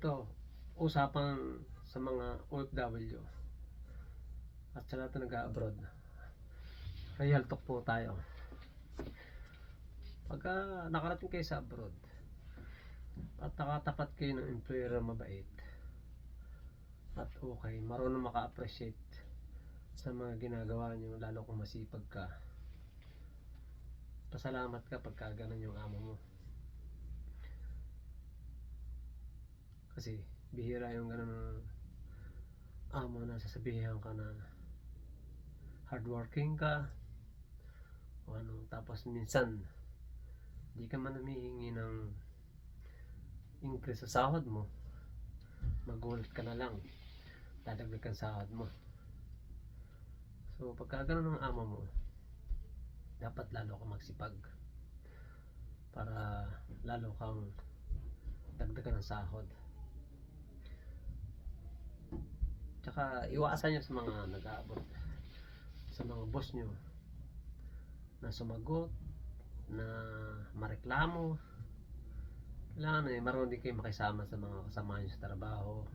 Ito, usapang sa mga OFW at sa lahat na nag-abroad. Real talk po tayo. Pagka nakarating kayo sa abroad at nakatapat kayo ng employer na mabait at okay, marunong maka-appreciate sa mga ginagawa nyo, lalo kung masipag ka, pasalamat ka pagka ganun yung amo mo. Kasi bihira yung ganun amo na sasabihan ka na hardworking ka o ano, tapos minsan di ka man humihingi ng increase sa sahod mo, magulat ka na lang, dadagdagan sahod mo. So pagka ganun ang amo mo, dapat lalo ka magsipag para lalo kang dagdagan ng sahod. Tsaka iwasan nyo sa mga nag-aabot, sa mga boss nyo na sumagot, na mareklamo. Kailangan marunong din kayo makisama sa mga kasama nyo sa trabaho,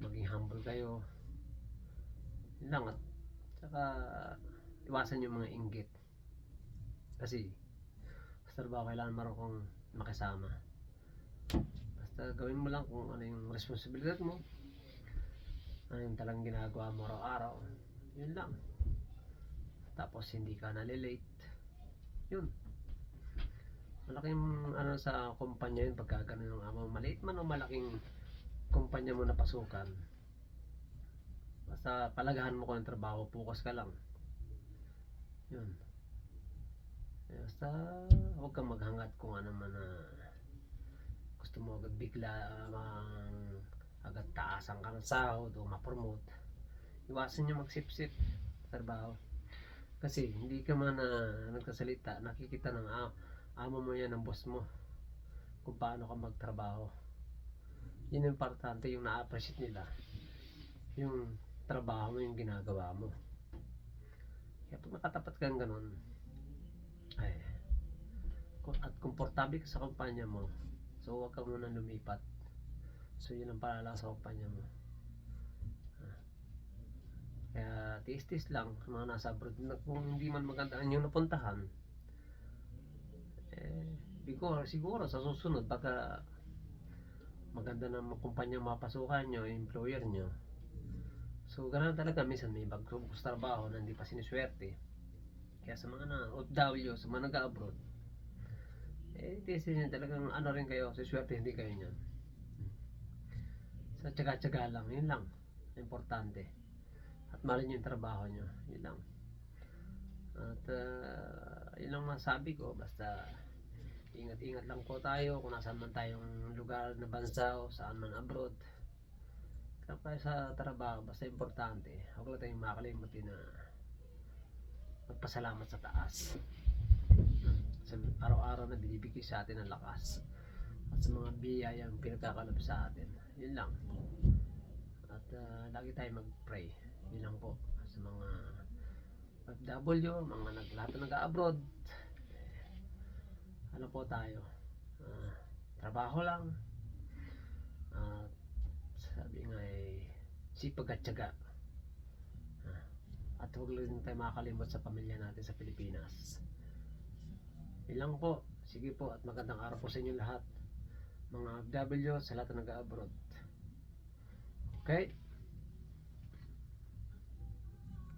maging humble kayo. Yun lang. At tsaka iwasan yung mga inggit, kasi sa trabaho kailangan marunong kang makisama. Basta gawin mo lang kung ano yung responsibilidad mo, ano yung talagang ginagawa mo araw-araw, yun lang. Tapos hindi ka nalilate, yun. Malaking ano sa kumpanya yun pagka ganun yung amo. Maliit man o malaking kumpanya mo na pasukan, basta palagahan mo ko ng trabaho, focus ka lang, yun. Basta huwag kang maghangad kung ano man na gusto mo agad bigla, agad taasan ka ng sahod o ma-promote. Iwasan nyo magsip-sip sa trabaho, kasi hindi ka man nagsasalita, nakikita ng amo mo yan, ng boss mo, kung paano ka magtrabaho. Yun yung importante, yung na-appreciate nila yung trabaho mo, yung ginagawa mo. Kaya pag nakatapat kang ganun, ay, at komportable ka sa kumpanya mo, so huwag ka muna lumipat. So yun ang paalala sa kumpanya mo. Kaya tiis-tiis lang mga nasa abroad. Kung hindi man maganda ang inyong napuntahan, siguro sa susunod baka maganda ng kumpanya mapasukan nyo, employer nyo. So ganun talaga, minsan may bagong trabaho na hindi pa siniswerte. Kaya sa mga OFW, sa mga nag-abroad, tiisin nyo talagang ano rin kayo, siswerte hindi kayo nyan. Sa tsaga-tsaga lang, yun lang importante. At mahalin nyo yung trabaho nyo, yun lang. At yun lang masabi ko. Basta ingat-ingat lang po tayo kung nasaan man tayong lugar na bansa o saan man abroad. Kaya sa trabaho, basta importante, huwag lang tayong makalimutin na magpasalamat sa taas sa araw-araw na binibigay sa atin ng lakas at sa mga biyayang pinagkakaloob sa atin. Yun lang. At lagi tayo mag-pray. Yun lang po sa mga OFW, mga lahat na nag-abroad. Ano po tayo, trabaho lang, sabi nga sipag at tiyaga, at huwag lang tayo makakalimot sa pamilya natin sa Pilipinas. Yun lang po. Sige po, at magandang araw po sa inyo lahat, mga OFW, sa lahat na nag-abroad. Okay?